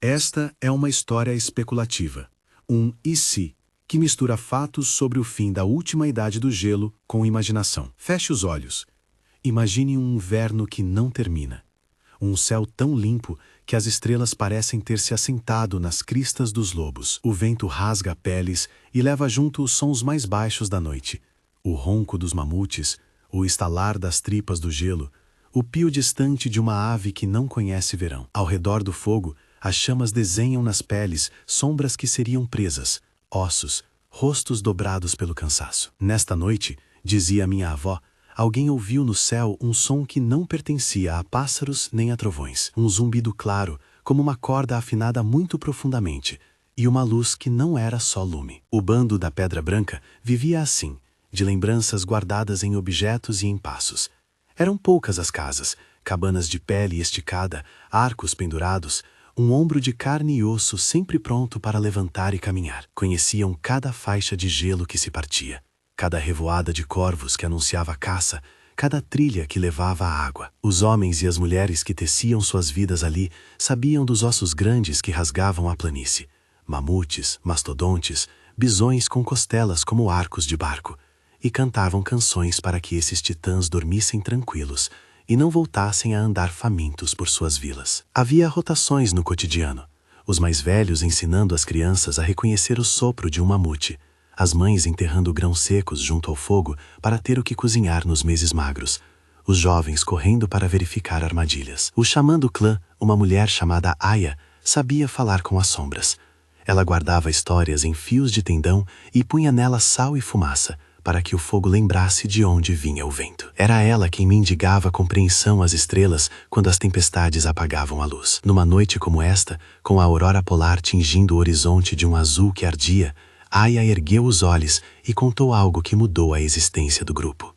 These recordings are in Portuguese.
Esta é uma história especulativa, um e se, que mistura fatos sobre o fim da última idade do gelo com imaginação. Feche os olhos. Imagine um inverno que não termina. Um céu tão limpo que as estrelas parecem ter se assentado nas cristas dos lobos. O vento rasga peles e leva junto os sons mais baixos da noite. O ronco dos mamutes, o estalar das tripas do gelo, o pio distante de uma ave que não conhece verão. Ao redor do fogo, as chamas desenham nas peles sombras que seriam presas, ossos, rostos dobrados pelo cansaço. Nesta noite, dizia minha avó, alguém ouviu no céu um som que não pertencia a pássaros nem a trovões. Um zumbido claro, como uma corda afinada muito profundamente, e uma luz que não era só lume. O bando da Pedra Branca vivia assim, de lembranças guardadas em objetos e em passos. Eram poucas as casas, cabanas de pele esticada, arcos pendurados, um ombro de carne e osso sempre pronto para levantar e caminhar. Conheciam cada faixa de gelo que se partia, cada revoada de corvos que anunciava a caça, cada trilha que levava a água. Os homens e as mulheres que teciam suas vidas ali sabiam dos ossos grandes que rasgavam a planície. Mamutes, mastodontes, bisões com costelas como arcos de barco, e cantavam canções para que esses titãs dormissem tranquilos e não voltassem a andar famintos por suas vilas. Havia rotações no cotidiano, os mais velhos ensinando as crianças a reconhecer o sopro de um mamute, as mães enterrando grãos secos junto ao fogo para ter o que cozinhar nos meses magros, os jovens correndo para verificar armadilhas. O xamã do clã, uma mulher chamada Aya, sabia falar com as sombras. Ela guardava histórias em fios de tendão e punha nelas sal e fumaça, para que o fogo lembrasse de onde vinha o vento. Era ela quem mendigava compreensão às estrelas quando as tempestades apagavam a luz. Numa noite como esta, com a aurora polar tingindo o horizonte de um azul que ardia, Aya ergueu os olhos e contou algo que mudou a existência do grupo.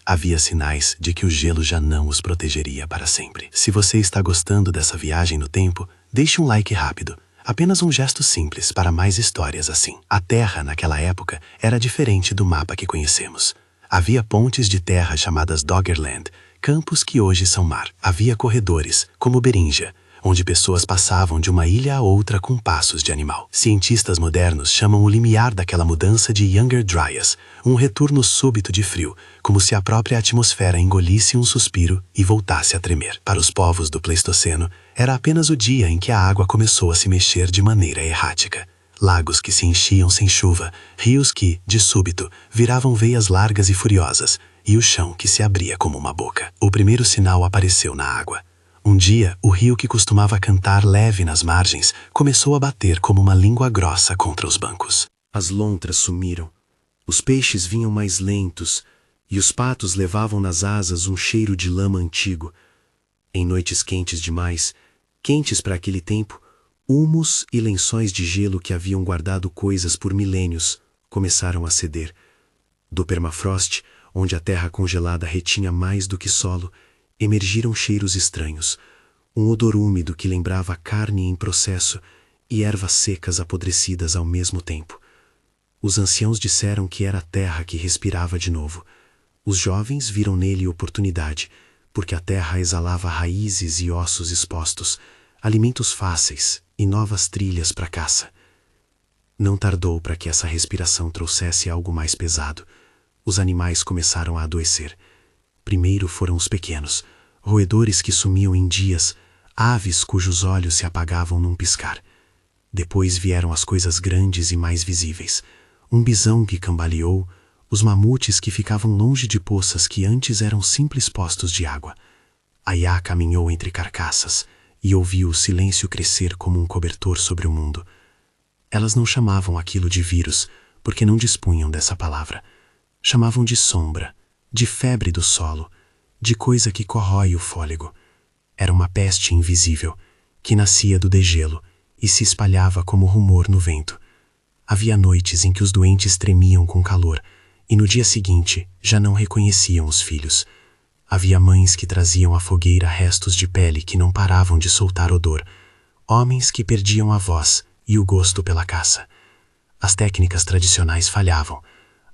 Havia sinais de que o gelo já não os protegeria para sempre. Se você está gostando dessa viagem no tempo, deixe um like rápido. Apenas um gesto simples para mais histórias assim. A terra, naquela época, era diferente do mapa que conhecemos. Havia pontes de terra chamadas Doggerland, campos que hoje são mar. Havia corredores, como Beringia, onde pessoas passavam de uma ilha a outra com passos de animal. Cientistas modernos chamam o limiar daquela mudança de Younger Dryas, um retorno súbito de frio, como se a própria atmosfera engolisse um suspiro e voltasse a tremer. Para os povos do Pleistoceno, era apenas o dia em que a água começou a se mexer de maneira errática. Lagos que se enchiam sem chuva, rios que, de súbito, viravam veias largas e furiosas, e o chão que se abria como uma boca. O primeiro sinal apareceu na água. Um dia, o rio que costumava cantar leve nas margens começou a bater como uma língua grossa contra os bancos. As lontras sumiram. Os peixes vinham mais lentos, e os patos levavam nas asas um cheiro de lama antigo. Em noites quentes demais, quentes para aquele tempo, humus e lençóis de gelo que haviam guardado coisas por milênios começaram a ceder. Do permafrost, onde a terra congelada retinha mais do que solo, emergiram cheiros estranhos, um odor úmido que lembrava carne em processo e ervas secas apodrecidas ao mesmo tempo. Os anciãos disseram que era a terra que respirava de novo. Os jovens viram nele oportunidade, porque a terra exalava raízes e ossos expostos, alimentos fáceis e novas trilhas para caça. Não tardou para que essa respiração trouxesse algo mais pesado. Os animais começaram a adoecer. Primeiro foram os pequenos, roedores que sumiam em dias, aves cujos olhos se apagavam num piscar. Depois vieram as coisas grandes e mais visíveis, um bisão que cambaleou, os mamutes que ficavam longe de poças que antes eram simples postos de água. Aya caminhou entre carcaças e ouviu o silêncio crescer como um cobertor sobre o mundo. Elas não chamavam aquilo de vírus, porque não dispunham dessa palavra. Chamavam de sombra, de febre do solo, de coisa que corrói o fôlego. Era uma peste invisível, que nascia do degelo e se espalhava como rumor no vento. Havia noites em que os doentes tremiam com calor, e no dia seguinte já não reconheciam os filhos. Havia mães que traziam à fogueira restos de pele que não paravam de soltar odor, homens que perdiam a voz e o gosto pela caça. As técnicas tradicionais falhavam.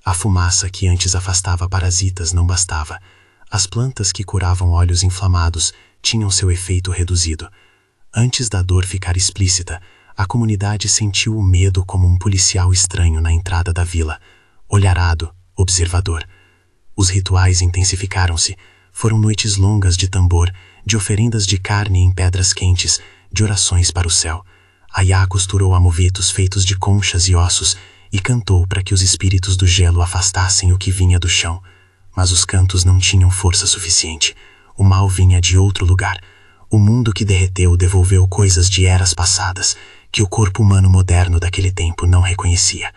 A fumaça que antes afastava parasitas não bastava. As plantas que curavam olhos inflamados tinham seu efeito reduzido. Antes da dor ficar explícita, a comunidade sentiu o medo como um policial estranho na entrada da vila, olharado, observador. Os rituais intensificaram-se. Foram noites longas de tambor, de oferendas de carne em pedras quentes, de orações para o céu. Ayá costurou amuletos feitos de conchas e ossos e cantou para que os espíritos do gelo afastassem o que vinha do chão. Mas os cantos não tinham força suficiente. O mal vinha de outro lugar. O mundo que derreteu devolveu coisas de eras passadas que o corpo humano moderno daquele tempo não reconhecia.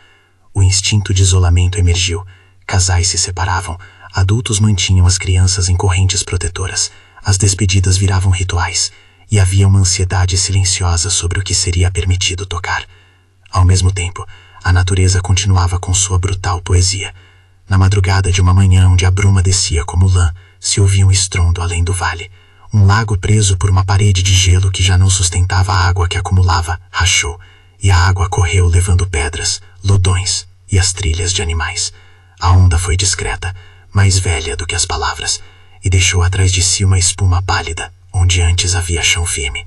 O instinto de isolamento emergiu. Casais se separavam. Adultos mantinham as crianças em correntes protetoras. As despedidas viravam rituais. E havia uma ansiedade silenciosa sobre o que seria permitido tocar. Ao mesmo tempo, a natureza continuava com sua brutal poesia. Na madrugada de uma manhã onde a bruma descia como lã, se ouvia um estrondo além do vale. Um lago preso por uma parede de gelo que já não sustentava a água que acumulava, rachou, e a água correu levando pedras, lodões e as trilhas de animais. A onda foi discreta, mais velha do que as palavras, e deixou atrás de si uma espuma pálida, onde antes havia chão firme.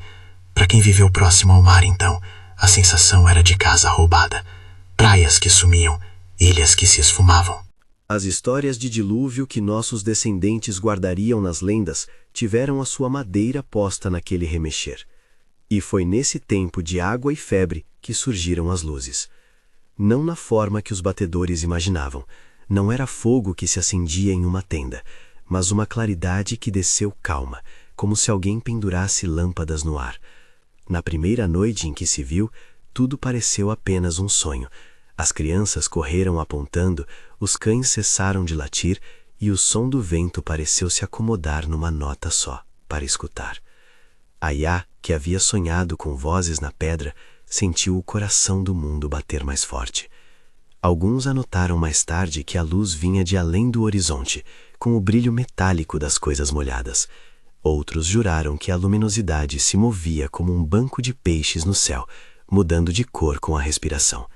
Para quem viveu próximo ao mar, então, a sensação era de casa roubada. Praias que sumiam, ilhas que se esfumavam. As histórias de dilúvio que nossos descendentes guardariam nas lendas tiveram a sua madeira posta naquele remexer. E foi nesse tempo de água e febre que surgiram as luzes. Não na forma que os batedores imaginavam. Não era fogo que se acendia em uma tenda, mas uma claridade que desceu calma, como se alguém pendurasse lâmpadas no ar. Na primeira noite em que se viu, tudo pareceu apenas um sonho. As crianças correram apontando, os cães cessaram de latir e o som do vento pareceu se acomodar numa nota só, para escutar. Ayá, que havia sonhado com vozes na pedra, sentiu o coração do mundo bater mais forte. Alguns anotaram mais tarde que a luz vinha de além do horizonte, com o brilho metálico das coisas molhadas. Outros juraram que a luminosidade se movia como um banco de peixes no céu, mudando de cor com a respiração.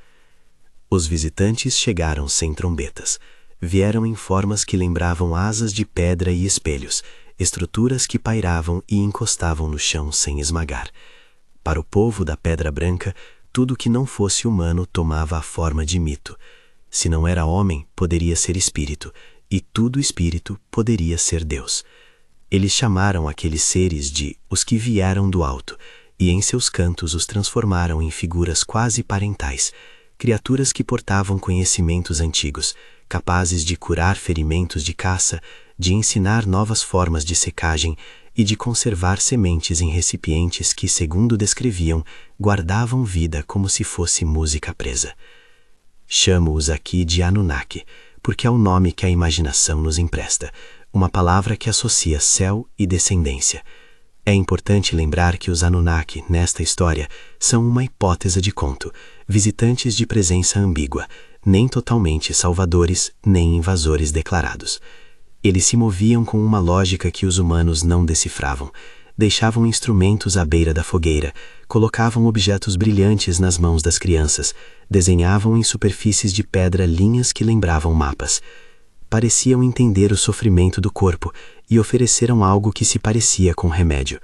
Os visitantes chegaram sem trombetas. Vieram em formas que lembravam asas de pedra e espelhos, estruturas que pairavam e encostavam no chão sem esmagar. Para o povo da Pedra Branca, tudo que não fosse humano tomava a forma de mito. Se não era homem, poderia ser espírito, e tudo espírito poderia ser Deus. Eles chamaram aqueles seres de os que vieram do alto, e em seus cantos os transformaram em figuras quase parentais, criaturas que portavam conhecimentos antigos, capazes de curar ferimentos de caça, de ensinar novas formas de secagem e de conservar sementes em recipientes que, segundo descreviam, guardavam vida como se fosse música presa. Chamo-os aqui de Anunnaki, porque é o nome que a imaginação nos empresta, uma palavra que associa céu e descendência. É importante lembrar que os Anunnaki, nesta história, são uma hipótese de conto, visitantes de presença ambígua, nem totalmente salvadores, nem invasores declarados. Eles se moviam com uma lógica que os humanos não decifravam. Deixavam instrumentos à beira da fogueira, colocavam objetos brilhantes nas mãos das crianças, desenhavam em superfícies de pedra linhas que lembravam mapas. Pareciam entender o sofrimento do corpo e ofereceram algo que se parecia com remédio.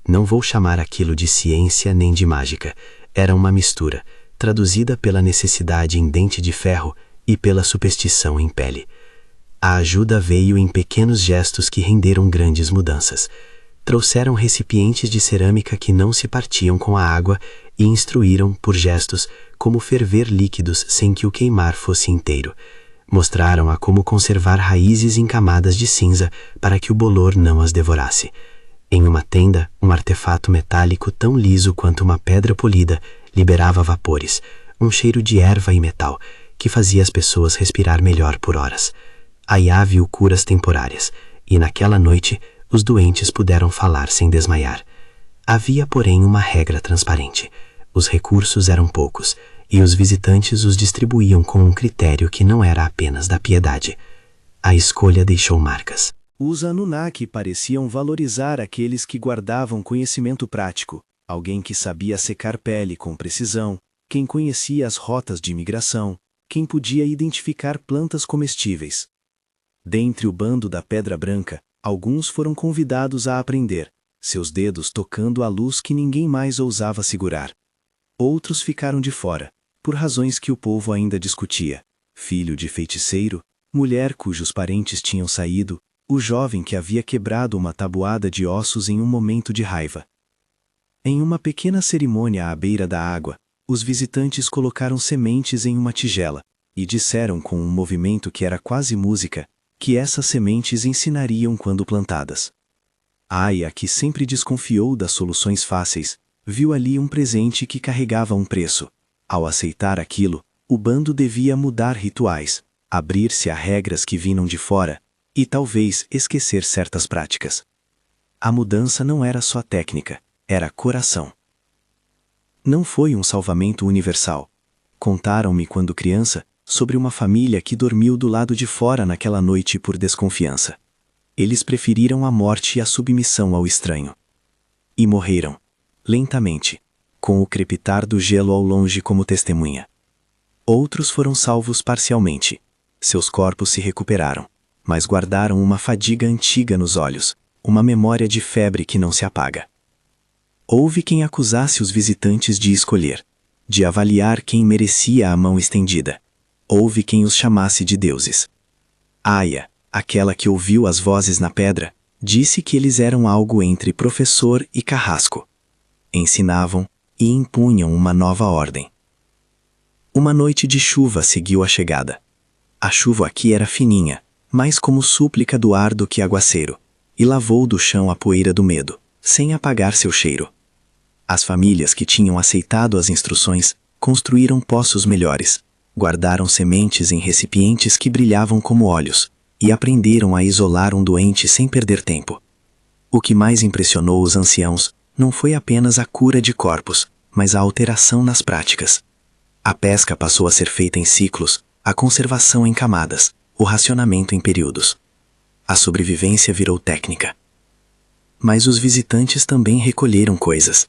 Não vou chamar aquilo de ciência nem de mágica. Era uma mistura, traduzida pela necessidade em dente de ferro e pela superstição em pele. A ajuda veio em pequenos gestos que renderam grandes mudanças. Trouxeram recipientes de cerâmica que não se partiam com a água e instruíram, por gestos, como ferver líquidos sem que o queimar fosse inteiro. Mostraram a como conservar raízes em camadas de cinza para que o bolor não as devorasse. Em uma tenda, um artefato metálico tão liso quanto uma pedra polida liberava vapores, um cheiro de erva e metal, que fazia as pessoas respirar melhor por horas. Ayá viu curas temporárias, e naquela noite os doentes puderam falar sem desmaiar. Havia, porém, uma regra transparente. Os recursos eram poucos, e os visitantes os distribuíam com um critério que não era apenas da piedade. A escolha deixou marcas. Os Anunnaki pareciam valorizar aqueles que guardavam conhecimento prático, alguém que sabia secar pele com precisão, quem conhecia as rotas de migração, quem podia identificar plantas comestíveis. Dentre o bando da Pedra Branca, alguns foram convidados a aprender, seus dedos tocando a luz que ninguém mais ousava segurar. Outros ficaram de fora, por razões que o povo ainda discutia: filho de feiticeiro, mulher cujos parentes tinham saído, o jovem que havia quebrado uma tabuada de ossos em um momento de raiva. Em uma pequena cerimônia à beira da água, os visitantes colocaram sementes em uma tigela, e disseram com um movimento que era quase música, que essas sementes ensinariam quando plantadas. Aya, que sempre desconfiou das soluções fáceis, viu ali um presente que carregava um preço. Ao aceitar aquilo, o bando devia mudar rituais, abrir-se a regras que vinham de fora, e talvez esquecer certas práticas. A mudança não era só técnica, era coração. Não foi um salvamento universal. Contaram-me quando criança sobre uma família que dormiu do lado de fora naquela noite por desconfiança. Eles preferiram a morte e a submissão ao estranho. E morreram, lentamente, com o crepitar do gelo ao longe como testemunha. Outros foram salvos parcialmente. Seus corpos se recuperaram, mas guardaram uma fadiga antiga nos olhos, uma memória de febre que não se apaga. Houve quem acusasse os visitantes de escolher, de avaliar quem merecia a mão estendida. Houve quem os chamasse de deuses. Aya, aquela que ouviu as vozes na pedra, disse que eles eram algo entre professor e carrasco. Ensinavam e impunham uma nova ordem. Uma noite de chuva seguiu a chegada. A chuva aqui era fininha, mais como súplica do ar do que aguaceiro, e lavou do chão a poeira do medo, sem apagar seu cheiro. As famílias que tinham aceitado as instruções construíram poços melhores, guardaram sementes em recipientes que brilhavam como olhos, e aprenderam a isolar um doente sem perder tempo. O que mais impressionou os anciãos não foi apenas a cura de corpos, mas a alteração nas práticas. A pesca passou a ser feita em ciclos, a conservação em camadas, o racionamento em períodos. A sobrevivência virou técnica. Mas os visitantes também recolheram coisas.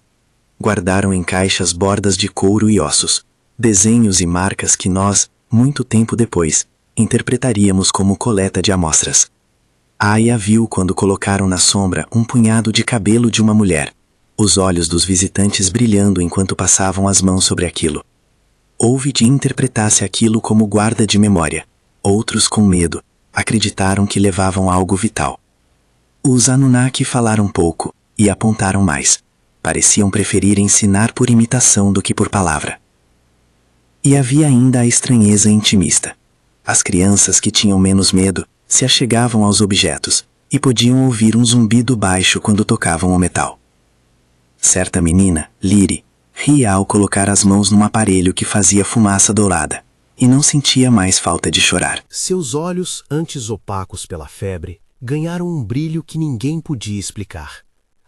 Guardaram em caixas bordas de couro e ossos, desenhos e marcas que nós, muito tempo depois, interpretaríamos como coleta de amostras. Aya viu quando colocaram na sombra um punhado de cabelo de uma mulher, os olhos dos visitantes brilhando enquanto passavam as mãos sobre aquilo. Houve de interpretasse aquilo como guarda de memória. Outros, com medo, acreditaram que levavam algo vital. Os Anunnaki falaram pouco e apontaram mais. Pareciam preferir ensinar por imitação do que por palavra. E havia ainda a estranheza intimista. As crianças que tinham menos medo se achegavam aos objetos e podiam ouvir um zumbido baixo quando tocavam o metal. Certa menina, Liri, ria ao colocar as mãos num aparelho que fazia fumaça dourada, e não sentia mais falta de chorar. Seus olhos, antes opacos pela febre, ganharam um brilho que ninguém podia explicar.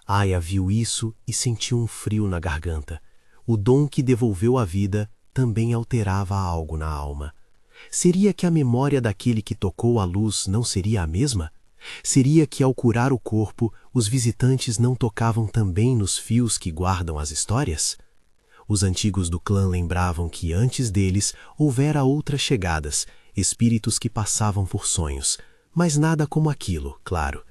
Aya viu isso e sentiu um frio na garganta. O dom que devolveu a vida também alterava algo na alma. Seria que a memória daquele que tocou a luz não seria a mesma? Seria que ao curar o corpo, os visitantes não tocavam também nos fios que guardam as histórias? Os antigos do clã lembravam que antes deles houvera outras chegadas, espíritos que passavam por sonhos, mas nada como aquilo, claro.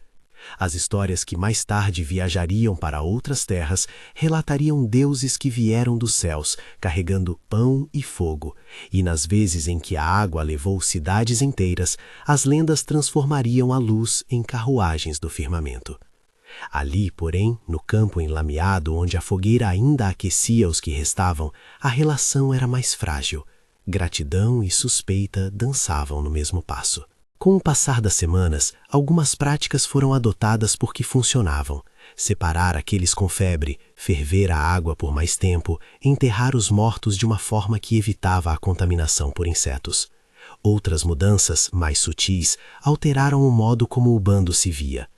As histórias que mais tarde viajariam para outras terras relatariam deuses que vieram dos céus, carregando pão e fogo, e nas vezes em que a água levou cidades inteiras, as lendas transformariam a luz em carruagens do firmamento. Ali, porém, no campo enlameado onde a fogueira ainda aquecia os que restavam, a relação era mais frágil. Gratidão e suspeita dançavam no mesmo passo. Com o passar das semanas, algumas práticas foram adotadas porque funcionavam. Separar aqueles com febre, ferver a água por mais tempo, enterrar os mortos de uma forma que evitava a contaminação por insetos. Outras mudanças, mais sutis, alteraram o modo como o bando se via.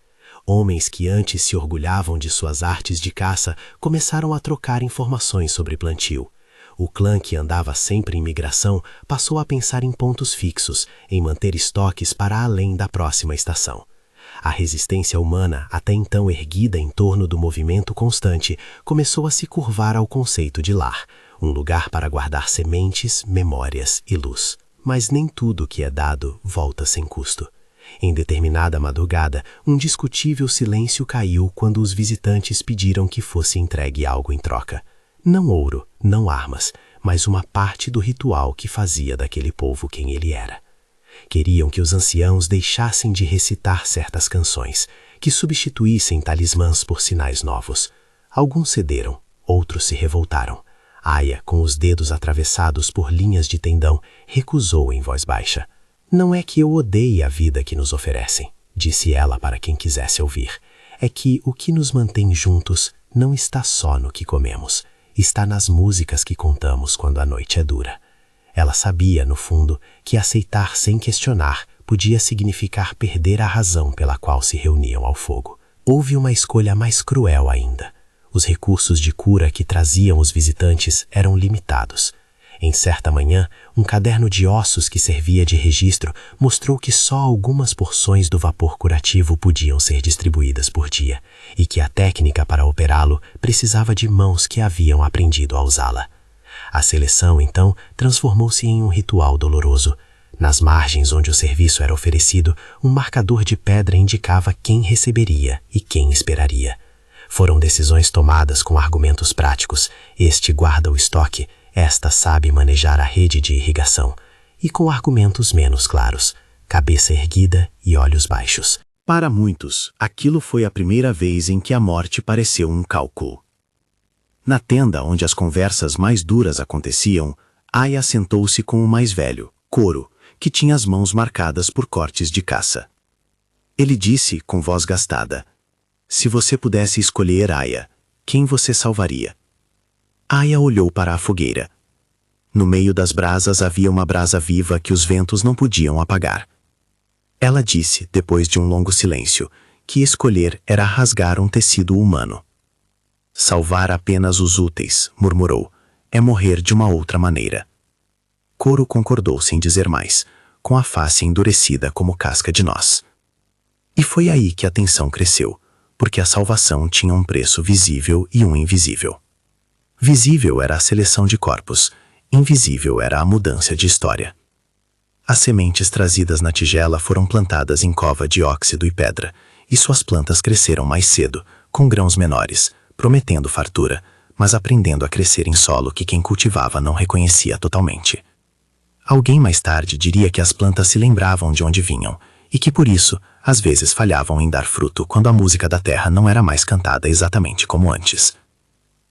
Homens que antes se orgulhavam de suas artes de caça começaram a trocar informações sobre plantio. O clã que andava sempre em migração passou a pensar em pontos fixos, em manter estoques para além da próxima estação. A resistência humana, até então erguida em torno do movimento constante, começou a se curvar ao conceito de lar, um lugar para guardar sementes, memórias e luz. Mas nem tudo que é dado volta sem custo. Em determinada madrugada, um discutível silêncio caiu quando os visitantes pediram que fosse entregue algo em troca. Não ouro, não armas, mas uma parte do ritual que fazia daquele povo quem ele era. Queriam que os anciãos deixassem de recitar certas canções, que substituíssem talismãs por sinais novos. Alguns cederam, outros se revoltaram. Aya, com os dedos atravessados por linhas de tendão, recusou em voz baixa. Não é que eu odeie a vida que nos oferecem, disse ela para quem quisesse ouvir. É que o que nos mantém juntos não está só no que comemos, está nas músicas que contamos quando a noite é dura. Ela sabia, no fundo, que aceitar sem questionar podia significar perder a razão pela qual se reuniam ao fogo. Houve uma escolha mais cruel ainda. Os recursos de cura que traziam os visitantes eram limitados. Em certa manhã, um caderno de ossos que servia de registro mostrou que só algumas porções do vapor curativo podiam ser distribuídas por dia, e que a técnica para operá-lo precisava de mãos que haviam aprendido a usá-la. A seleção, então, transformou-se em um ritual doloroso. Nas margens onde o serviço era oferecido, um marcador de pedra indicava quem receberia e quem esperaria. Foram decisões tomadas com argumentos práticos. Este guarda o estoque, esta sabe manejar a rede de irrigação. E com argumentos menos claros, cabeça erguida e olhos baixos. Para muitos, aquilo foi a primeira vez em que a morte pareceu um cálculo. Na tenda onde as conversas mais duras aconteciam, Aya sentou-se com o mais velho, Coro, que tinha as mãos marcadas por cortes de caça. Ele disse, com voz gastada, "Se você pudesse escolher, Aya, quem você salvaria?" Aya olhou para a fogueira. No meio das brasas havia uma brasa viva que os ventos não podiam apagar. Ela disse, depois de um longo silêncio, que escolher era rasgar um tecido humano. "Salvar apenas os úteis", murmurou, "é morrer de uma outra maneira." Coro concordou sem dizer mais, com a face endurecida como casca de noz. E foi aí que a tensão cresceu, porque a salvação tinha um preço visível e um invisível. Visível era a seleção de corpos, invisível era a mudança de história. As sementes trazidas na tigela foram plantadas em cova de óxido e pedra, e suas plantas cresceram mais cedo, com grãos menores, prometendo fartura, mas aprendendo a crescer em solo que quem cultivava não reconhecia totalmente. Alguém mais tarde diria que as plantas se lembravam de onde vinham, e que por isso, às vezes falhavam em dar fruto quando a música da terra não era mais cantada exatamente como antes.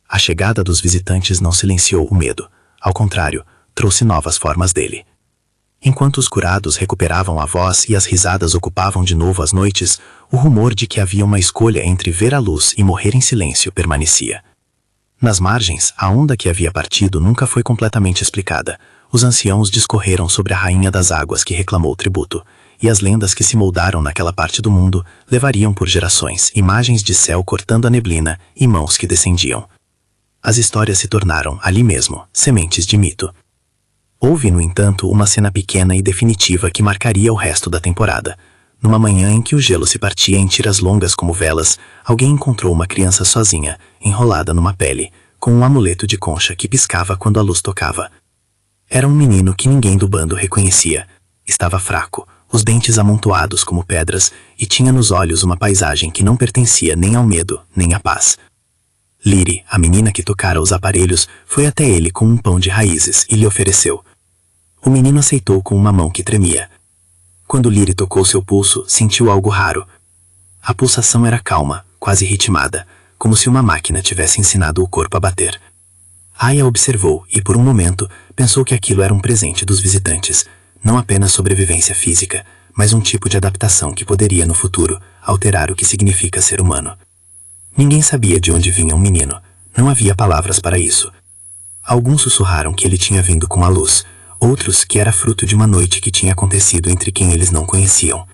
A chegada dos visitantes não silenciou o medo, ao contrário, trouxe novas formas dele. Enquanto os curados recuperavam a voz e as risadas ocupavam de novo as noites, o rumor de que havia uma escolha entre ver a luz e morrer em silêncio permanecia. Nas margens, a onda que havia partido nunca foi completamente explicada. Os anciãos discorreram sobre a rainha das águas que reclamou tributo, e as lendas que se moldaram naquela parte do mundo levariam por gerações imagens de céu cortando a neblina e mãos que descendiam. As histórias se tornaram, ali mesmo, sementes de mito. Houve, no entanto, uma cena pequena e definitiva que marcaria o resto da temporada. Numa manhã em que o gelo se partia em tiras longas como velas, alguém encontrou uma criança sozinha, enrolada numa pele, com um amuleto de concha que piscava quando a luz tocava. Era um menino que ninguém do bando reconhecia. Estava fraco, os dentes amontoados como pedras, e tinha nos olhos uma paisagem que não pertencia nem ao medo, nem à paz. Liri, a menina que tocara os aparelhos, foi até ele com um pão de raízes e lhe ofereceu. O menino aceitou com uma mão que tremia. Quando Liri tocou seu pulso, sentiu algo raro. A pulsação era calma, quase ritmada, como se uma máquina tivesse ensinado o corpo a bater. Aya observou e, por um momento, pensou que aquilo era um presente dos visitantes, não apenas sobrevivência física, mas um tipo de adaptação que poderia, no futuro, alterar o que significa ser humano. Ninguém sabia de onde vinha o menino, não havia palavras para isso. Alguns sussurraram que ele tinha vindo com a luz, outros que era fruto de uma noite que tinha acontecido entre quem eles não conheciam.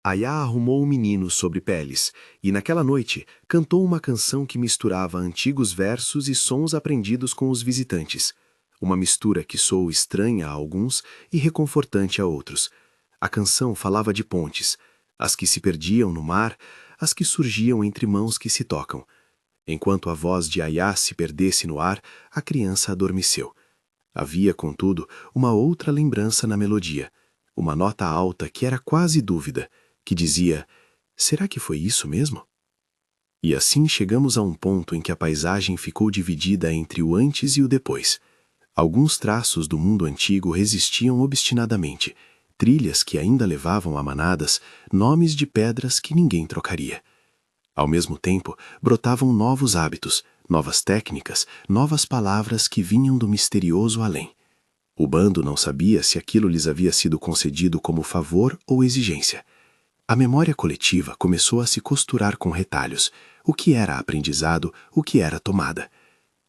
Aya arrumou o menino sobre peles, e naquela noite cantou uma canção que misturava antigos versos e sons aprendidos com os visitantes. Uma mistura que soou estranha a alguns e reconfortante a outros. A canção falava de pontes, as que se perdiam no mar, as que surgiam entre mãos que se tocam. Enquanto a voz de Aya se perdesse no ar, a criança adormeceu. Havia, contudo, uma outra lembrança na melodia, uma nota alta que era quase dúvida. que dizia: será que foi isso mesmo? E assim chegamos a um ponto em que a paisagem ficou dividida entre o antes e o depois. Alguns traços do mundo antigo resistiam obstinadamente, trilhas que ainda levavam a manadas, nomes de pedras que ninguém trocaria. Ao mesmo tempo, brotavam novos hábitos, novas técnicas, novas palavras que vinham do misterioso além. O bando não sabia se aquilo lhes havia sido concedido como favor ou exigência. A memória coletiva começou a se costurar com retalhos, o que era aprendizado, o que era tomada.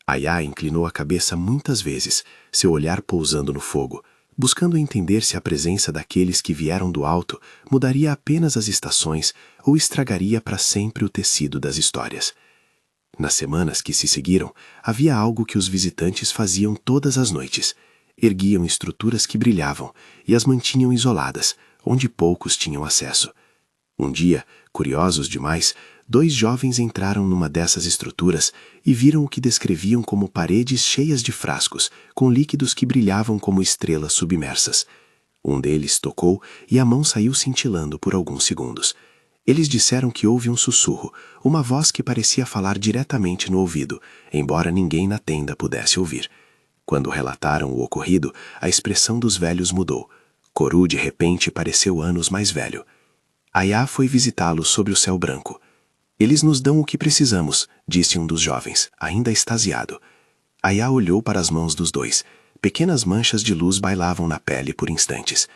Ayá inclinou a cabeça muitas vezes, seu olhar pousando no fogo, buscando entender se a presença daqueles que vieram do alto mudaria apenas as estações ou estragaria para sempre o tecido das histórias. Nas semanas que se seguiram, havia algo que os visitantes faziam todas as noites. Erguiam estruturas que brilhavam e as mantinham isoladas, onde poucos tinham acesso. Um dia, curiosos demais, 2 jovens entraram numa dessas estruturas e viram o que descreviam como paredes cheias de frascos, com líquidos que brilhavam como estrelas submersas. Um deles tocou e a mão saiu cintilando por alguns segundos. Eles disseram que houve um sussurro, uma voz que parecia falar diretamente no ouvido, embora ninguém na tenda pudesse ouvir. Quando relataram o ocorrido, a expressão dos velhos mudou. Coru, de repente, pareceu anos mais velho. Ayá foi visitá-los sob o céu branco. Eles nos dão o que precisamos, disse um dos jovens, ainda extasiado. Ayá olhou para as mãos dos 2. Pequenas manchas de luz bailavam na pele por instantes.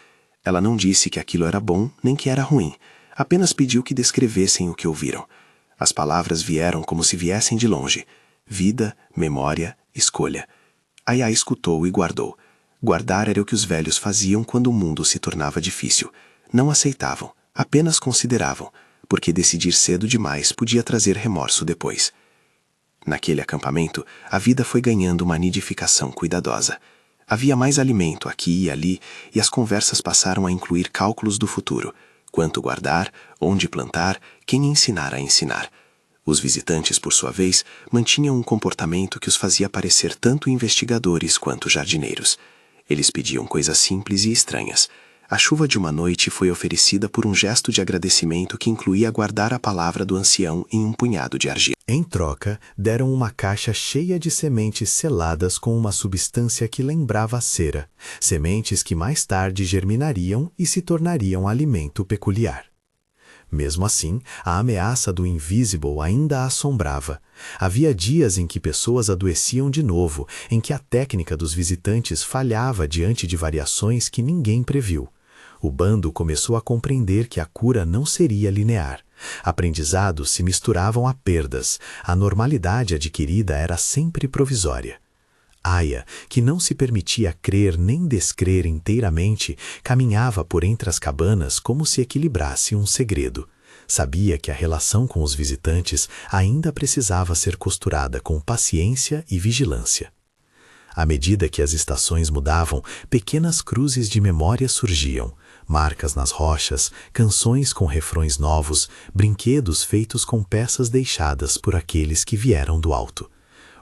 Ela não disse que aquilo era bom nem que era ruim. Apenas pediu que descrevessem o que ouviram. As palavras vieram como se viessem de longe. Vida, memória, escolha. Ayá escutou e guardou. Guardar era o que os velhos faziam quando o mundo se tornava difícil. Não aceitavam, apenas consideravam, porque decidir cedo demais podia trazer remorso depois. Naquele acampamento, a vida foi ganhando uma nidificação cuidadosa. Havia mais alimento aqui e ali, e as conversas passaram a incluir cálculos do futuro. Quanto guardar, onde plantar, quem ensinar a ensinar. Os visitantes, por sua vez, mantinham um comportamento que os fazia parecer tanto investigadores quanto jardineiros. Eles pediam coisas simples e estranhas. A chuva de uma noite foi oferecida por um gesto de agradecimento que incluía guardar a palavra do ancião em um punhado de argila. Em troca, deram uma caixa cheia de sementes seladas com uma substância que lembrava a cera, sementes que mais tarde germinariam e se tornariam alimento peculiar. Mesmo assim, a ameaça do Invisible ainda a assombrava. Havia dias em que pessoas adoeciam de novo, em que a técnica dos visitantes falhava diante de variações que ninguém previu. O bando começou a compreender que a cura não seria linear. Aprendizados se misturavam a perdas. A normalidade adquirida era sempre provisória. Ayá, que não se permitia crer nem descrer inteiramente, caminhava por entre as cabanas como se equilibrasse um segredo. Sabia que a relação com os visitantes ainda precisava ser costurada com paciência e vigilância. À medida que as estações mudavam, pequenas cruzes de memória surgiam, marcas nas rochas, canções com refrões novos, brinquedos feitos com peças deixadas por aqueles que vieram do alto.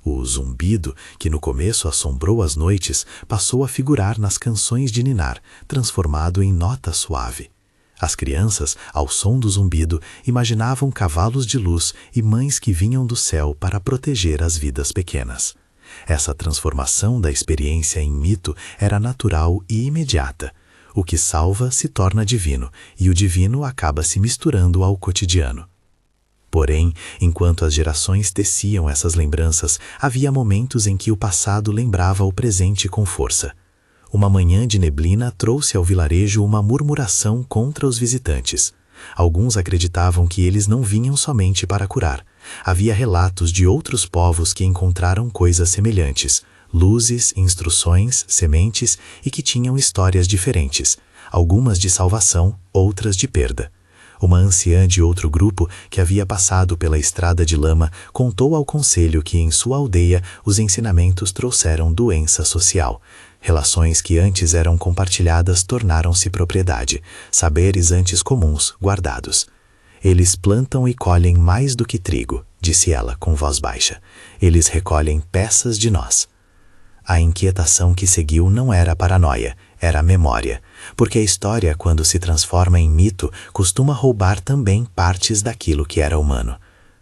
O zumbido, que no começo assombrou as noites, passou a figurar nas canções de ninar, transformado em nota suave. As crianças, ao som do zumbido, imaginavam cavalos de luz e mães que vinham do céu para proteger as vidas pequenas. Essa transformação da experiência em mito era natural e imediata. O que salva se torna divino, e o divino acaba se misturando ao cotidiano. Porém, enquanto as gerações teciam essas lembranças, havia momentos em que o passado lembrava o presente com força. Uma manhã de neblina trouxe ao vilarejo uma murmuração contra os visitantes. Alguns acreditavam que eles não vinham somente para curar. Havia relatos de outros povos que encontraram coisas semelhantes, luzes, instruções, sementes e que tinham histórias diferentes, algumas de salvação, outras de perda. Uma anciã de outro grupo, que havia passado pela estrada de lama, contou ao conselho que em sua aldeia os ensinamentos trouxeram doença social. Relações que antes eram compartilhadas tornaram-se propriedade, saberes antes comuns, guardados. Eles plantam e colhem mais do que trigo, disse ela com voz baixa. Eles recolhem peças de nós. A inquietação que seguiu não era paranoia, era memória, porque a história, quando se transforma em mito, costuma roubar também partes daquilo que era humano.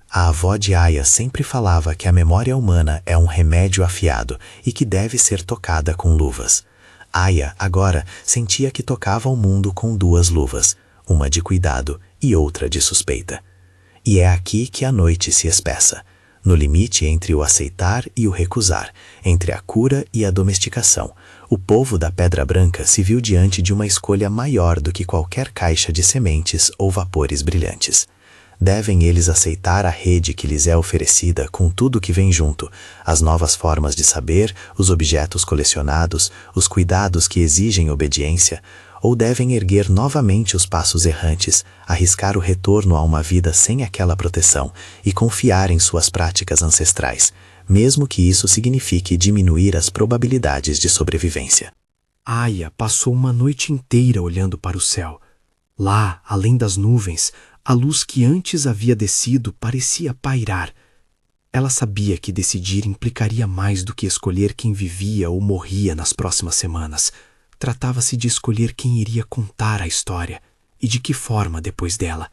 A avó de Aya sempre falava que a memória humana é um remédio afiado e que deve ser tocada com luvas. Aya, agora, sentia que tocava o mundo com duas luvas, uma de cuidado e outra de suspeita. E é aqui que a noite se espessa, no limite entre o aceitar e o recusar, entre a cura e a domesticação. O povo da Pedra Branca se viu diante de uma escolha maior do que qualquer caixa de sementes ou vapores brilhantes. Devem eles aceitar a rede que lhes é oferecida com tudo que vem junto, as novas formas de saber, os objetos colecionados, os cuidados que exigem obediência, ou devem erguer novamente os passos errantes, arriscar o retorno a uma vida sem aquela proteção e confiar em suas práticas ancestrais, mesmo que isso signifique diminuir as probabilidades de sobrevivência. Aya passou uma noite inteira olhando para o céu. Lá, além das nuvens, a luz que antes havia descido parecia pairar. Ela sabia que decidir implicaria mais do que escolher quem vivia ou morria nas próximas semanas. Tratava-se de escolher quem iria contar a história e de que forma depois dela.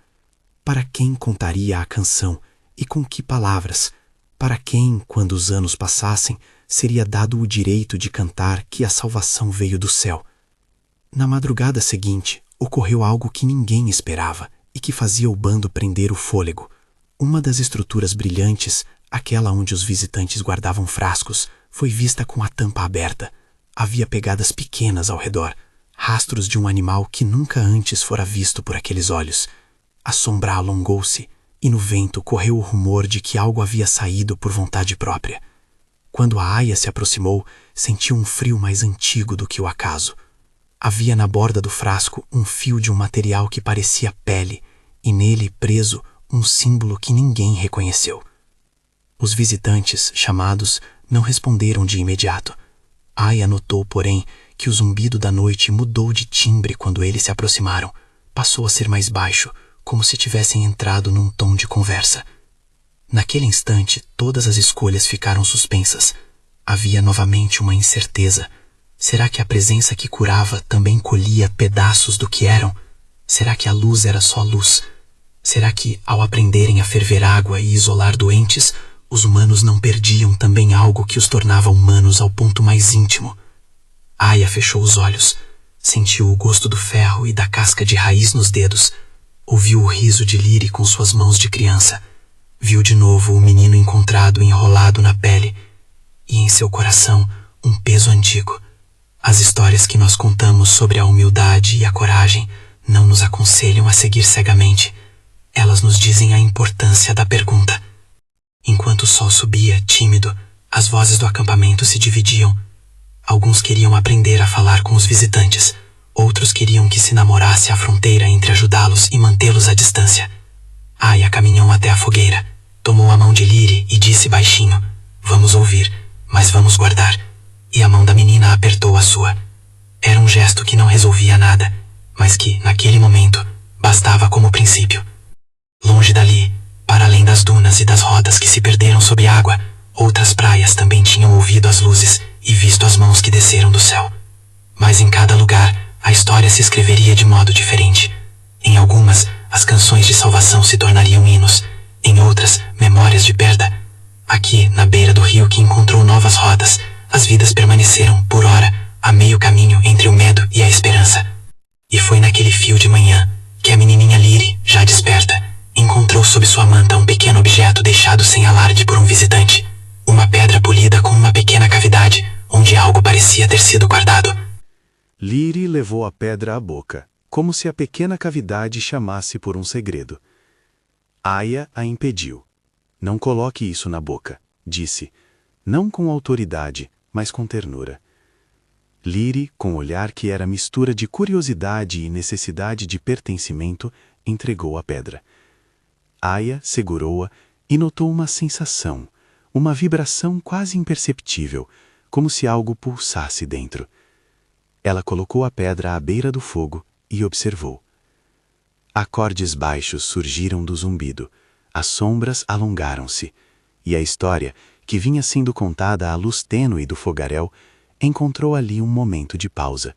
Para quem contaria a canção e com que palavras? Para quem, quando os anos passassem, seria dado o direito de cantar que a salvação veio do céu? Na madrugada seguinte, ocorreu algo que ninguém esperava e que fazia o bando prender o fôlego. Uma das estruturas brilhantes, aquela onde os visitantes guardavam frascos, foi vista com a tampa aberta. Havia pegadas pequenas ao redor, rastros de um animal que nunca antes fora visto por aqueles olhos. A sombra alongou-se e no vento correu o rumor de que algo havia saído por vontade própria. Quando a Aya se aproximou, sentiu um frio mais antigo do que o acaso. Havia na borda do frasco um fio de um material que parecia pele, e nele, preso, um símbolo que ninguém reconheceu. Os visitantes, chamados, não responderam de imediato. Aya notou, porém, que o zumbido da noite mudou de timbre quando eles se aproximaram. Passou a ser mais baixo, como se tivessem entrado num tom de conversa. Naquele instante, todas as escolhas ficaram suspensas. Havia novamente uma incerteza. Será que a presença que curava também colhia pedaços do que eram? Será que a luz era só luz? Será que, ao aprenderem a ferver água e isolar doentes, os humanos não perdiam também algo que os tornava humanos ao ponto mais íntimo? Aya fechou os olhos, sentiu o gosto do ferro e da casca de raiz nos dedos, ouviu o riso de Liri com suas mãos de criança, viu de novo o menino encontrado enrolado na pele, e em seu coração um peso antigo. As histórias que nós contamos sobre a humildade e a coragem não nos aconselham a seguir cegamente. Elas nos dizem a importância da pergunta. Enquanto o sol subia, tímido, as vozes do acampamento se dividiam. Alguns queriam aprender a falar com os visitantes. Outros queriam que se namorasse a fronteira entre ajudá-los e mantê-los à distância. Aya caminhou até a fogueira, tomou a mão de Liri e disse baixinho: "Vamos ouvir, mas vamos guardar." E a mão da menina apertou a sua. Era um gesto que não resolvia nada, mas que, naquele momento, bastava como princípio. Longe dali, para além das dunas e das rodas que se perderam sob água, outras praias também tinham ouvido as luzes e visto as mãos que desceram do céu. Mas em cada lugar, a história se escreveria de modo diferente. Em algumas, as canções de salvação se tornariam hinos, em outras, memórias de perda. Aqui, na beira do rio que encontrou novas rodas, as vidas permaneceram, por ora, a meio caminho entre o medo e a esperança. E foi naquele fio de manhã que a menininha Liri, já desperta, encontrou sob sua manta um pequeno objeto deixado sem alarde por um visitante. Uma pedra polida com uma pequena cavidade, onde algo parecia ter sido guardado. Liri levou a pedra à boca, como se a pequena cavidade chamasse por um segredo. Aya a impediu. "Não coloque isso na boca", disse, não com autoridade, mas com ternura. Liri, com um olhar que era mistura de curiosidade e necessidade de pertencimento, entregou a pedra. Aya segurou-a e notou uma sensação, uma vibração quase imperceptível, como se algo pulsasse dentro. Ela colocou a pedra à beira do fogo e observou. Acordes baixos surgiram do zumbido, as sombras alongaram-se, e a história, que vinha sendo contada à luz tênue do fogaréu, encontrou ali um momento de pausa,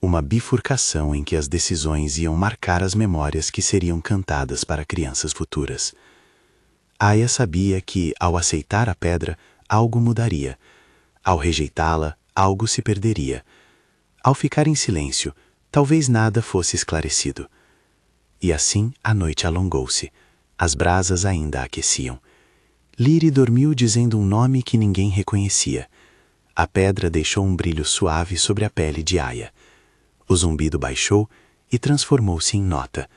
uma bifurcação em que as decisões iam marcar as memórias que seriam cantadas para crianças futuras. Aya sabia que, ao aceitar a pedra, algo mudaria. Ao rejeitá-la, algo se perderia. Ao ficar em silêncio, talvez nada fosse esclarecido. E assim a noite alongou-se. As brasas ainda aqueciam. Liri dormiu dizendo um nome que ninguém reconhecia. A pedra deixou um brilho suave sobre a pele de Aya. O zumbido baixou e transformou-se em nota,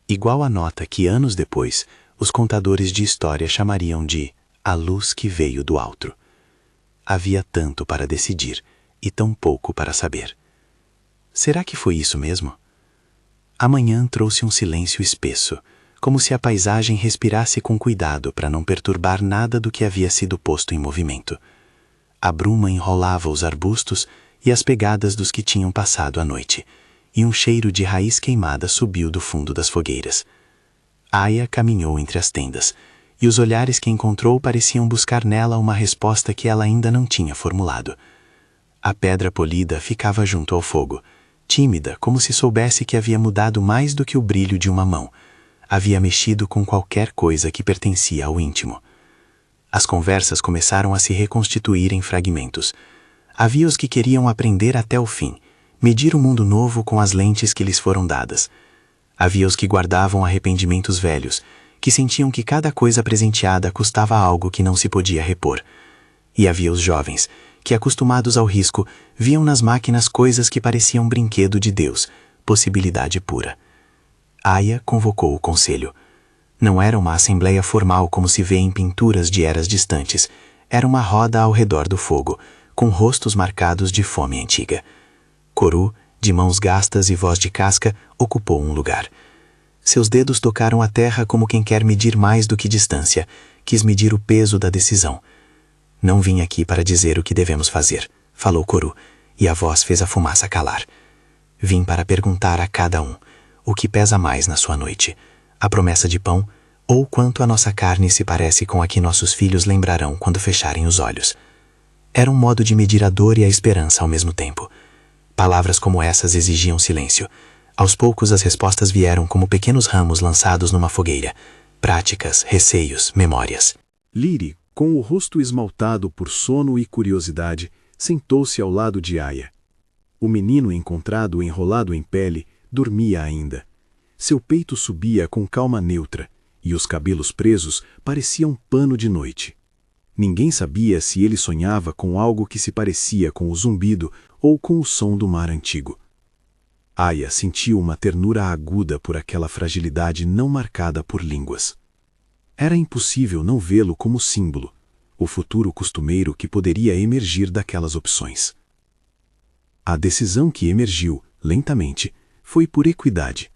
igual à nota que anos depois os contadores de história chamariam de a luz que veio do alto. Havia tanto para decidir e tão pouco para saber. Será que foi isso mesmo? A manhã trouxe um silêncio espesso, como se a paisagem respirasse com cuidado para não perturbar nada do que havia sido posto em movimento. A bruma enrolava os arbustos e as pegadas dos que tinham passado a noite, e um cheiro de raiz queimada subiu do fundo das fogueiras. Aya caminhou entre as tendas, e os olhares que encontrou pareciam buscar nela uma resposta que ela ainda não tinha formulado. A pedra polida ficava junto ao fogo, tímida, como se soubesse que havia mudado mais do que o brilho de uma mão. Havia mexido com qualquer coisa que pertencia ao íntimo. As conversas começaram a se reconstituir em fragmentos. Havia os que queriam aprender até o fim, medir o mundo novo com as lentes que lhes foram dadas. Havia os que guardavam arrependimentos velhos, que sentiam que cada coisa presenteada custava algo que não se podia repor. E havia os jovens, que, acostumados ao risco, viam nas máquinas coisas que pareciam brinquedo de Deus, possibilidade pura. Aya convocou o conselho. Não era uma assembleia formal como se vê em pinturas de eras distantes. Era uma roda ao redor do fogo, com rostos marcados de fome antiga. Coru, de mãos gastas e voz de casca, ocupou um lugar. Seus dedos tocaram a terra como quem quer medir mais do que distância, quis medir o peso da decisão. Não vim aqui para dizer o que devemos fazer, falou Coru, e a voz fez a fumaça calar. Vim para perguntar a cada um, o que pesa mais na sua noite, a promessa de pão ou quanto a nossa carne se parece com a que nossos filhos lembrarão quando fecharem os olhos. Era um modo de medir a dor e a esperança ao mesmo tempo. Palavras como essas exigiam silêncio. Aos poucos as respostas vieram como pequenos ramos lançados numa fogueira. Práticas, receios, memórias. Liri, com o rosto esmaltado por sono e curiosidade, sentou-se ao lado de Aya. O menino encontrado enrolado em pele dormia ainda. Seu peito subia com calma neutra, e os cabelos presos pareciam pano de noite. Ninguém sabia se ele sonhava com algo que se parecia com o zumbido ou com o som do mar antigo. Aya sentiu uma ternura aguda por aquela fragilidade não marcada por línguas. Era impossível não vê-lo como símbolo, o futuro costumeiro que poderia emergir daquelas opções. A decisão que emergiu, lentamente, foi por equidade.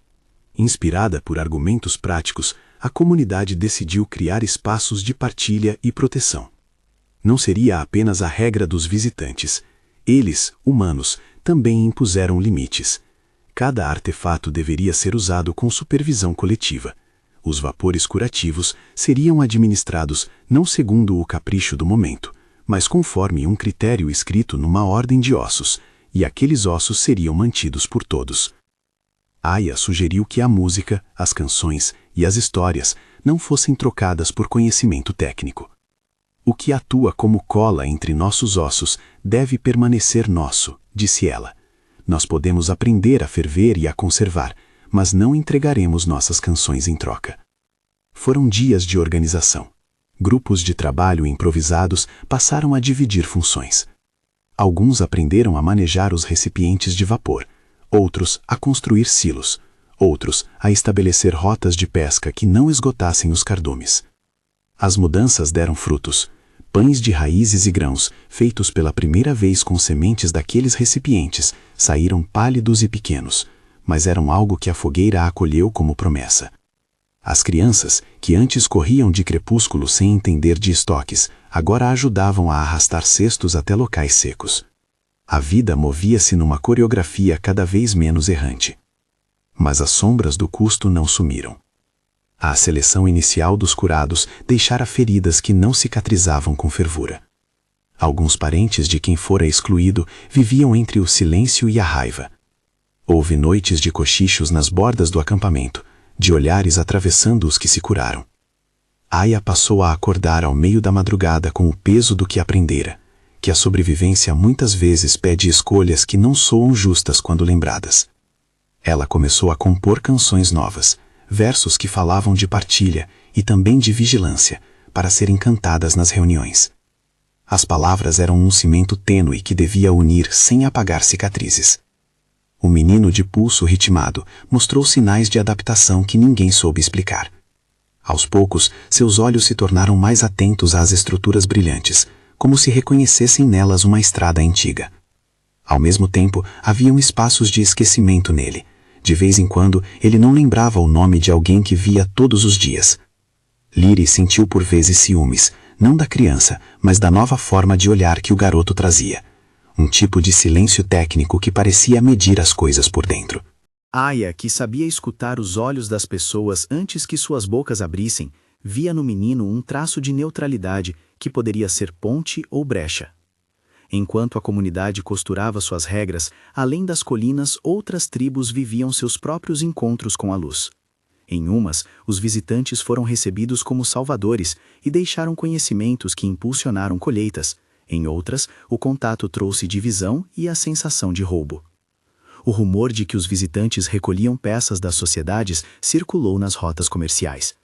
Inspirada por argumentos práticos, a comunidade decidiu criar espaços de partilha e proteção. Não seria apenas a regra dos visitantes. Eles, humanos, também impuseram limites. Cada artefato deveria ser usado com supervisão coletiva. Os vapores curativos seriam administrados não segundo o capricho do momento, mas conforme um critério escrito numa ordem de ossos, e aqueles ossos seriam mantidos por todos. Aya sugeriu que a música, as canções e as histórias não fossem trocadas por conhecimento técnico. O que atua como cola entre nossos ossos deve permanecer nosso, disse ela. Nós podemos aprender a ferver e a conservar, mas não entregaremos nossas canções em troca. Foram dias de organização. Grupos de trabalho improvisados passaram a dividir funções. Alguns aprenderam a manejar os recipientes de vapor, outros a construir silos, outros a estabelecer rotas de pesca que não esgotassem os cardumes. As mudanças deram frutos. Pães de raízes e grãos, feitos pela primeira vez com sementes daqueles recipientes, saíram pálidos e pequenos, mas eram algo que a fogueira acolheu como promessa. As crianças, que antes corriam de crepúsculo sem entender de estoques, agora ajudavam a arrastar cestos até locais secos. A vida movia-se numa coreografia cada vez menos errante. Mas as sombras do custo não sumiram. A seleção inicial dos curados deixara feridas que não cicatrizavam com fervura. Alguns parentes de quem fora excluído viviam entre o silêncio e a raiva. Houve noites de cochichos nas bordas do acampamento, de olhares atravessando os que se curaram. Aya passou a acordar ao meio da madrugada com o peso do que aprendera, que a sobrevivência muitas vezes pede escolhas que não soam justas quando lembradas. Ela começou a compor canções novas, versos que falavam de partilha e também de vigilância, para serem cantadas nas reuniões. As palavras eram um cimento tênue que devia unir sem apagar cicatrizes. O menino de pulso ritmado mostrou sinais de adaptação que ninguém soube explicar. Aos poucos, seus olhos se tornaram mais atentos às estruturas brilhantes, como se reconhecessem nelas uma estrada antiga. Ao mesmo tempo, haviam espaços de esquecimento nele. De vez em quando, ele não lembrava o nome de alguém que via todos os dias. Lyri sentiu por vezes ciúmes, não da criança, mas da nova forma de olhar que o garoto trazia. Um tipo de silêncio técnico que parecia medir as coisas por dentro. Aya, que sabia escutar os olhos das pessoas antes que suas bocas abrissem, via no menino um traço de neutralidade que poderia ser ponte ou brecha. Enquanto a comunidade costurava suas regras, além das colinas, outras tribos viviam seus próprios encontros com a luz. Em umas, os visitantes foram recebidos como salvadores e deixaram conhecimentos que impulsionaram colheitas. Em outras, o contato trouxe divisão e a sensação de roubo. O rumor de que os visitantes recolhiam peças das sociedades circulou nas rotas comerciais.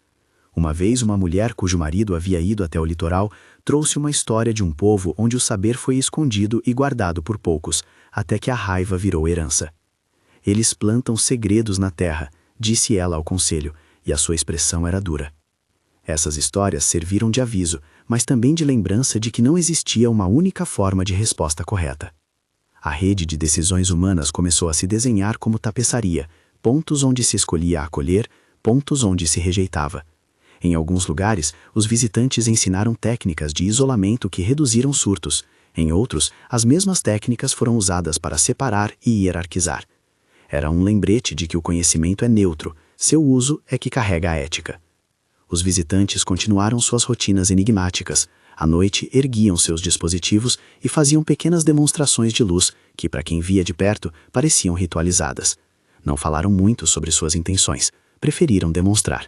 Uma vez uma mulher cujo marido havia ido até o litoral trouxe uma história de um povo onde o saber foi escondido e guardado por poucos, até que a raiva virou herança. Eles plantam segredos na terra, disse ela ao conselho, e a sua expressão era dura. Essas histórias serviram de aviso, mas também de lembrança de que não existia uma única forma de resposta correta. A rede de decisões humanas começou a se desenhar como tapeçaria, pontos onde se escolhia acolher, pontos onde se rejeitava. Em alguns lugares, os visitantes ensinaram técnicas de isolamento que reduziram surtos. Em outros, as mesmas técnicas foram usadas para separar e hierarquizar. Era um lembrete de que o conhecimento é neutro, seu uso é que carrega a ética. Os visitantes continuaram suas rotinas enigmáticas. À noite, erguiam seus dispositivos e faziam pequenas demonstrações de luz que, para quem via de perto, pareciam ritualizadas. Não falaram muito sobre suas intenções, preferiram demonstrar.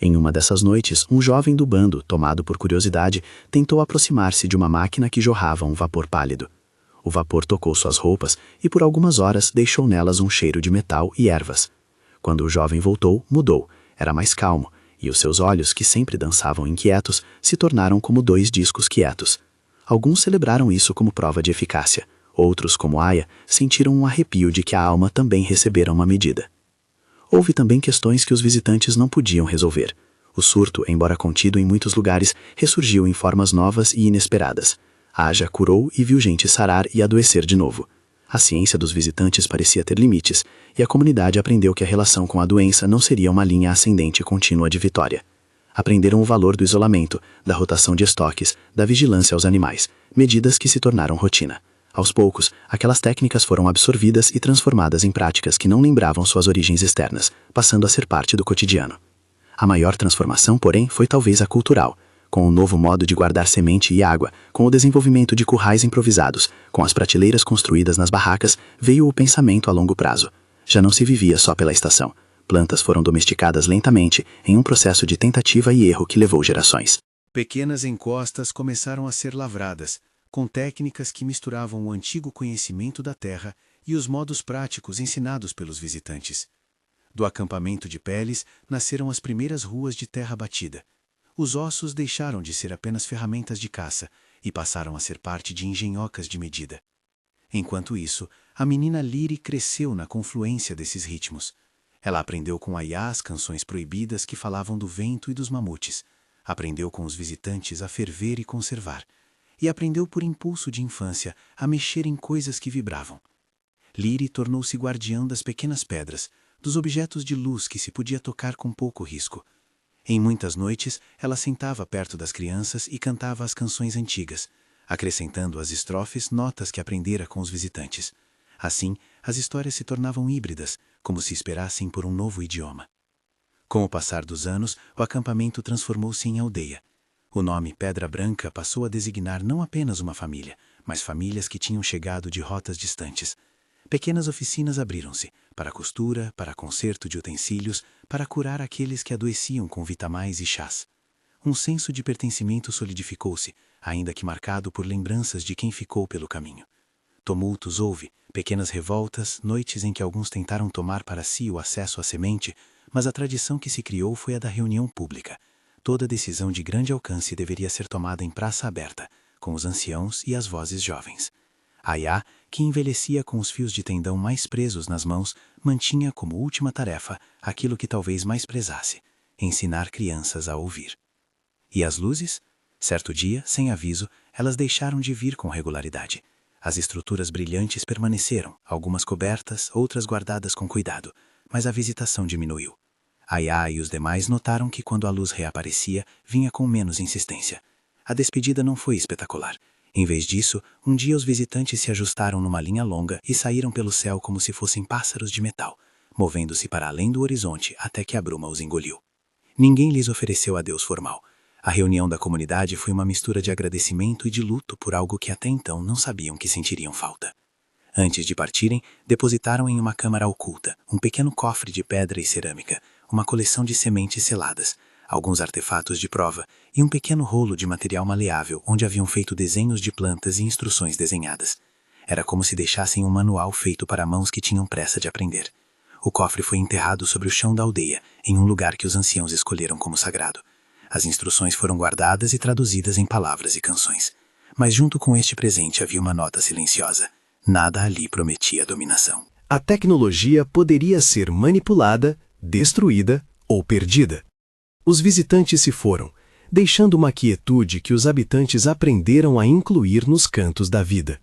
Em uma dessas noites, um jovem do bando, tomado por curiosidade, tentou aproximar-se de uma máquina que jorrava um vapor pálido. O vapor tocou suas roupas e por algumas horas deixou nelas um cheiro de metal e ervas. Quando o jovem voltou, mudou, era mais calmo, e os seus olhos, que sempre dançavam inquietos, se tornaram como dois discos quietos. Alguns celebraram isso como prova de eficácia, outros, como Aya, sentiram um arrepio de que a alma também recebera uma medida. Houve também questões que os visitantes não podiam resolver. O surto, embora contido em muitos lugares, ressurgiu em formas novas e inesperadas. Aja curou e viu gente sarar e adoecer de novo. A ciência dos visitantes parecia ter limites, e a comunidade aprendeu que a relação com a doença não seria uma linha ascendente contínua de vitória. Aprenderam o valor do isolamento, da rotação de estoques, da vigilância aos animais, medidas que se tornaram rotina. Aos poucos, aquelas técnicas foram absorvidas e transformadas em práticas que não lembravam suas origens externas, passando a ser parte do cotidiano. A maior transformação, porém, foi talvez a cultural. Com o novo modo de guardar semente e água, com o desenvolvimento de currais improvisados, com as prateleiras construídas nas barracas, veio o pensamento a longo prazo. Já não se vivia só pela estação. Plantas foram domesticadas lentamente, em um processo de tentativa e erro que levou gerações. Pequenas encostas começaram a ser lavradas, com técnicas que misturavam o antigo conhecimento da terra e os modos práticos ensinados pelos visitantes. Do acampamento de peles nasceram as primeiras ruas de terra batida. Os ossos deixaram de ser apenas ferramentas de caça e passaram a ser parte de engenhocas de medida. Enquanto isso, a menina Lyri cresceu na confluência desses ritmos. Ela aprendeu com Aya as canções proibidas que falavam do vento e dos mamutes. Aprendeu com os visitantes a ferver e conservar. E aprendeu por impulso de infância a mexer em coisas que vibravam. Lyri tornou-se guardiã das pequenas pedras, dos objetos de luz que se podia tocar com pouco risco. Em muitas noites, ela sentava perto das crianças e cantava as canções antigas, acrescentando às estrofes notas que aprendera com os visitantes. Assim, as histórias se tornavam híbridas, como se esperassem por um novo idioma. Com o passar dos anos, o acampamento transformou-se em aldeia. O nome Pedra Branca passou a designar não apenas uma família, mas famílias que tinham chegado de rotas distantes. Pequenas oficinas abriram-se, para costura, para conserto de utensílios, para curar aqueles que adoeciam com vitamais e chás. Um senso de pertencimento solidificou-se, ainda que marcado por lembranças de quem ficou pelo caminho. Tumultos houve, pequenas revoltas, noites em que alguns tentaram tomar para si o acesso à semente, mas a tradição que se criou foi a da reunião pública. Toda decisão de grande alcance deveria ser tomada em praça aberta, com os anciãos e as vozes jovens. Ayá, que envelhecia com os fios de tendão mais presos nas mãos, mantinha como última tarefa aquilo que talvez mais prezasse: ensinar crianças a ouvir. E as luzes? Certo dia, sem aviso, elas deixaram de vir com regularidade. As estruturas brilhantes permaneceram, algumas cobertas, outras guardadas com cuidado, mas a visitação diminuiu. Ayá e os demais notaram que quando a luz reaparecia, vinha com menos insistência. A despedida não foi espetacular. Em vez disso, um dia os visitantes se ajustaram numa linha longa e saíram pelo céu como se fossem pássaros de metal, movendo-se para além do horizonte até que a bruma os engoliu. Ninguém lhes ofereceu adeus formal. A reunião da comunidade foi uma mistura de agradecimento e de luto por algo que até então não sabiam que sentiriam falta. Antes de partirem, depositaram em uma câmara oculta um pequeno cofre de pedra e cerâmica, uma coleção de sementes seladas, alguns artefatos de prova e um pequeno rolo de material maleável onde haviam feito desenhos de plantas e instruções desenhadas. Era como se deixassem um manual feito para mãos que tinham pressa de aprender. O cofre foi enterrado sobre o chão da aldeia, em um lugar que os anciãos escolheram como sagrado. As instruções foram guardadas e traduzidas em palavras e canções. Mas junto com este presente havia uma nota silenciosa. Nada ali prometia dominação. A tecnologia poderia ser manipulada, destruída ou perdida. Os visitantes se foram, deixando uma quietude que os habitantes aprenderam a incluir nos cantos da vida.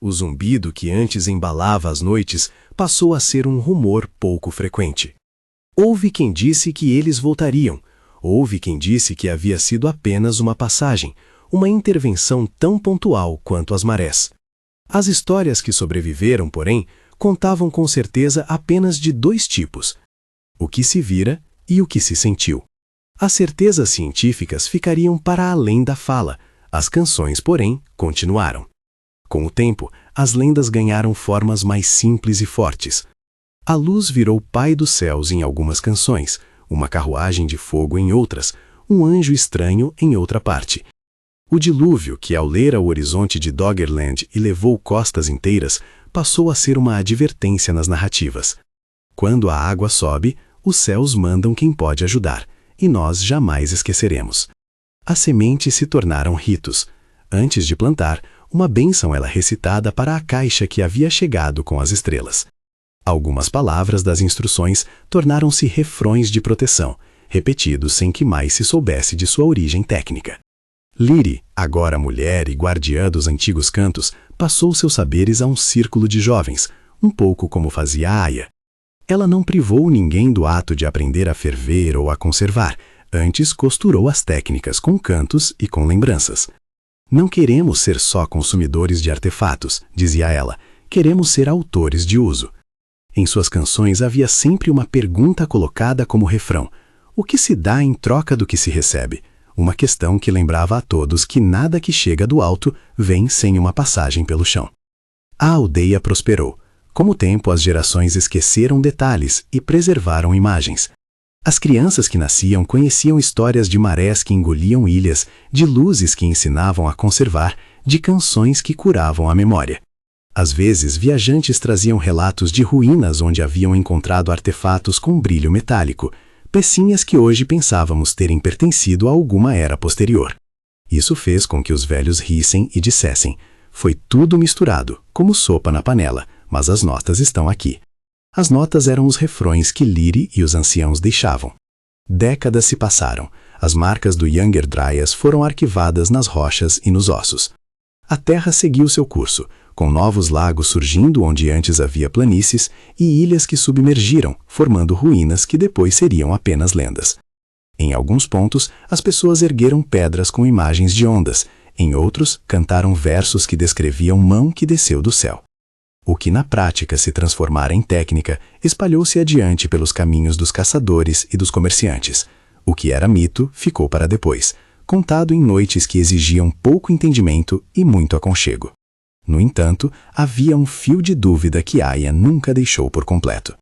O zumbido que antes embalava as noites passou a ser um rumor pouco frequente. Houve quem disse que eles voltariam. Houve quem disse que havia sido apenas uma passagem, uma intervenção tão pontual quanto as marés. As histórias que sobreviveram, porém, contavam com certeza apenas de dois tipos: o que se vira e o que se sentiu. As certezas científicas ficariam para além da fala, as canções, porém, continuaram. Com o tempo, as lendas ganharam formas mais simples e fortes. A luz virou pai dos céus em algumas canções, uma carruagem de fogo em outras, um anjo estranho em outra parte. O dilúvio, que ao ler ao horizonte de Doggerland e levou costas inteiras, passou a ser uma advertência nas narrativas. Quando a água sobe, os céus mandam quem pode ajudar, e nós jamais esqueceremos. As sementes se tornaram ritos. Antes de plantar, uma bênção era recitada para a caixa que havia chegado com as estrelas. Algumas palavras das instruções tornaram-se refrões de proteção, repetidos sem que mais se soubesse de sua origem técnica. Liri, agora mulher e guardiã dos antigos cantos, passou seus saberes a um círculo de jovens, um pouco como fazia Aya. Ela não privou ninguém do ato de aprender a ferver ou a conservar, antes costurou as técnicas com cantos e com lembranças. Não queremos ser só consumidores de artefatos, dizia ela, queremos ser autores de uso. Em suas canções havia sempre uma pergunta colocada como refrão: o que se dá em troca do que se recebe? Uma questão que lembrava a todos que nada que chega do alto vem sem uma passagem pelo chão. A aldeia prosperou. Com o tempo, as gerações esqueceram detalhes e preservaram imagens. As crianças que nasciam conheciam histórias de marés que engoliam ilhas, de luzes que ensinavam a conservar, de canções que curavam a memória. Às vezes, viajantes traziam relatos de ruínas onde haviam encontrado artefatos com brilho metálico, pecinhas que hoje pensávamos terem pertencido a alguma era posterior. Isso fez com que os velhos rissem e dissessem: foi tudo misturado, como sopa na panela, mas as notas estão aqui. As notas eram os refrões que Liri e os anciãos deixavam. Décadas se passaram. As marcas do Younger Dryas foram arquivadas nas rochas e nos ossos. A terra seguiu seu curso, com novos lagos surgindo onde antes havia planícies e ilhas que submergiram, formando ruínas que depois seriam apenas lendas. Em alguns pontos, as pessoas ergueram pedras com imagens de ondas, em outros, cantaram versos que descreviam mão que desceu do céu. O que na prática se transformara em técnica espalhou-se adiante pelos caminhos dos caçadores e dos comerciantes. O que era mito ficou para depois, contado em noites que exigiam pouco entendimento e muito aconchego. No entanto, havia um fio de dúvida que Aya nunca deixou por completo.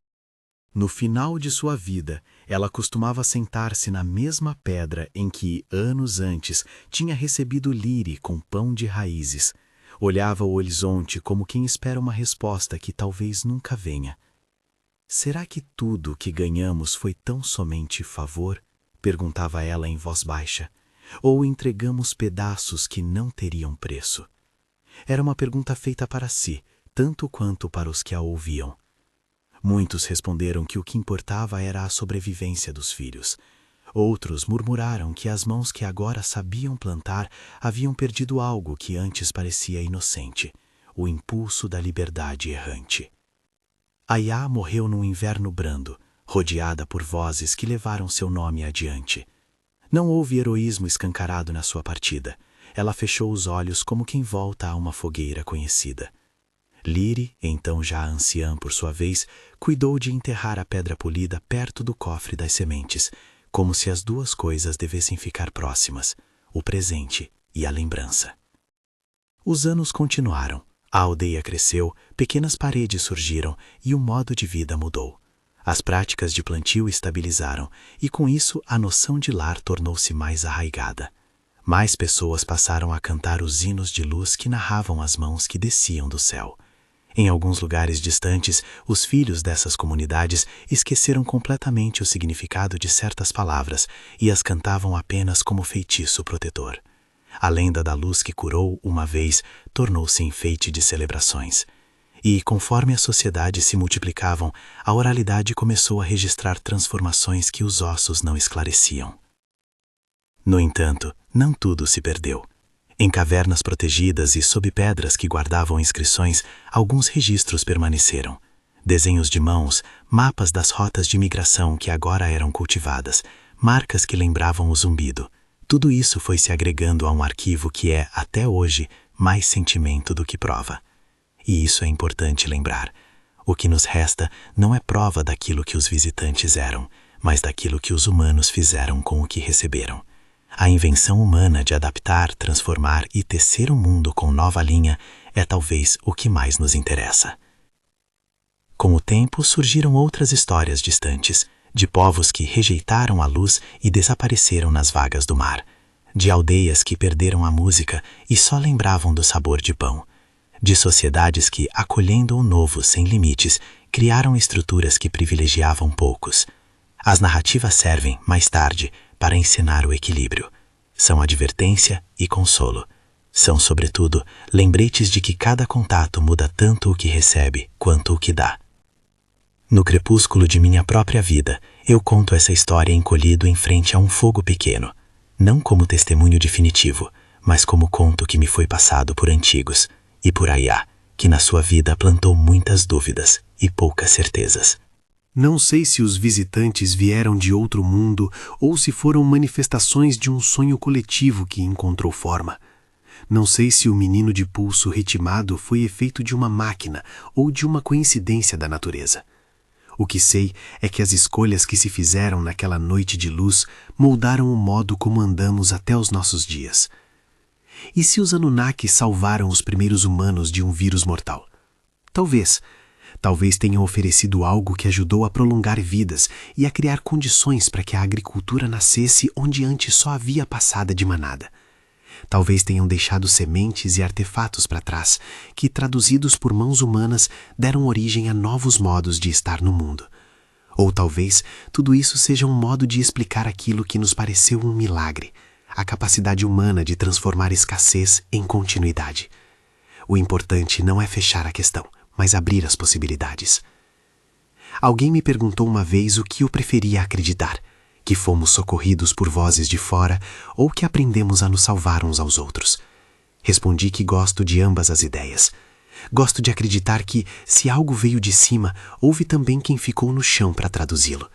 No final de sua vida, ela costumava sentar-se na mesma pedra em que, anos antes, tinha recebido Liri com pão de raízes. Olhava o horizonte como quem espera uma resposta que talvez nunca venha. Será que tudo o que ganhamos foi tão somente favor? Perguntava ela em voz baixa. Ou entregamos pedaços que não teriam preço? Era uma pergunta feita para si, tanto quanto para os que a ouviam. Muitos responderam que o que importava era a sobrevivência dos filhos. Outros murmuraram que as mãos que agora sabiam plantar haviam perdido algo que antes parecia inocente, o impulso da liberdade errante. Aya morreu num inverno brando, rodeada por vozes que levaram seu nome adiante. Não houve heroísmo escancarado na sua partida. Ela fechou os olhos como quem volta a uma fogueira conhecida. Liri, então já anciã por sua vez, cuidou de enterrar a pedra polida perto do cofre das sementes, como se as duas coisas devessem ficar próximas, o presente e a lembrança. Os anos continuaram, a aldeia cresceu, pequenas paredes surgiram e o modo de vida mudou. As práticas de plantio estabilizaram e com isso a noção de lar tornou-se mais arraigada. Mais pessoas passaram a cantar os hinos de luz que narravam as mãos que desciam do céu. Em alguns lugares distantes, os filhos dessas comunidades esqueceram completamente o significado de certas palavras e as cantavam apenas como feitiço protetor. A lenda da luz que curou uma vez tornou-se enfeite de celebrações. E, conforme a sociedade se multiplicavam, a oralidade começou a registrar transformações que os ossos não esclareciam. No entanto, não tudo se perdeu. Em cavernas protegidas e sob pedras que guardavam inscrições, alguns registros permaneceram. Desenhos de mãos, mapas das rotas de migração que agora eram cultivadas, marcas que lembravam o zumbido. Tudo isso foi se agregando a um arquivo que é, até hoje, mais sentimento do que prova. E isso é importante lembrar. O que nos resta não é prova daquilo que os visitantes eram, mas daquilo que os humanos fizeram com o que receberam. A invenção humana de adaptar, transformar e tecer o mundo com nova linha é talvez o que mais nos interessa. Com o tempo surgiram outras histórias distantes, de povos que rejeitaram a luz e desapareceram nas vagas do mar, de aldeias que perderam a música e só lembravam do sabor de pão, de sociedades que, acolhendo o novo sem limites, criaram estruturas que privilegiavam poucos. As narrativas servem, mais tarde, para ensinar o equilíbrio. São advertência e consolo. São, sobretudo, lembretes de que cada contato muda tanto o que recebe quanto o que dá. No crepúsculo de minha própria vida, eu conto essa história encolhido em frente a um fogo pequeno, não como testemunho definitivo, mas como conto que me foi passado por antigos, e por Aya, que na sua vida plantou muitas dúvidas e poucas certezas. Não sei se os visitantes vieram de outro mundo ou se foram manifestações de um sonho coletivo que encontrou forma. Não sei se o menino de pulso retimado foi efeito de uma máquina ou de uma coincidência da natureza. O que sei é que as escolhas que se fizeram naquela noite de luz moldaram o modo como andamos até os nossos dias. E se os Anunnaki salvaram os primeiros humanos de um vírus mortal? Talvez tenham oferecido algo que ajudou a prolongar vidas e a criar condições para que a agricultura nascesse onde antes só havia passada de manada. Talvez tenham deixado sementes e artefatos para trás, que, traduzidos por mãos humanas, deram origem a novos modos de estar no mundo. Ou talvez tudo isso seja um modo de explicar aquilo que nos pareceu um milagre, a capacidade humana de transformar escassez em continuidade. O importante não é fechar a questão, mas abrir as possibilidades. Alguém me perguntou uma vez o que eu preferia acreditar, que fomos socorridos por vozes de fora ou que aprendemos a nos salvar uns aos outros. Respondi que gosto de ambas as ideias. Gosto de acreditar que, se algo veio de cima, houve também quem ficou no chão para traduzi-lo.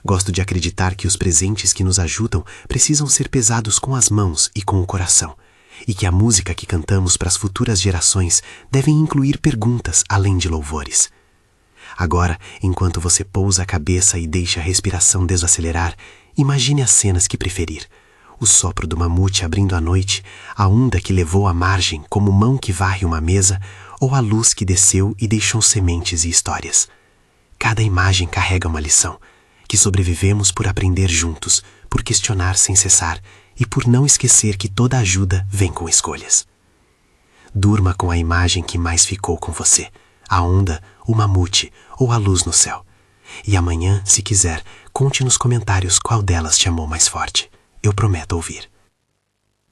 Gosto de acreditar que os presentes que nos ajudam precisam ser pesados com as mãos e com o coração, e que a música que cantamos para as futuras gerações deve incluir perguntas além de louvores. Agora, enquanto você pousa a cabeça e deixa a respiração desacelerar, imagine as cenas que preferir. O sopro do mamute abrindo a noite, a onda que levou à margem como mão que varre uma mesa, ou a luz que desceu e deixou sementes e histórias. Cada imagem carrega uma lição, que sobrevivemos por aprender juntos, por questionar sem cessar e por não esquecer que toda ajuda vem com escolhas. Durma com a imagem que mais ficou com você, a onda, o mamute ou a luz no céu. E amanhã, se quiser, conte nos comentários qual delas te amou mais forte. Eu prometo ouvir.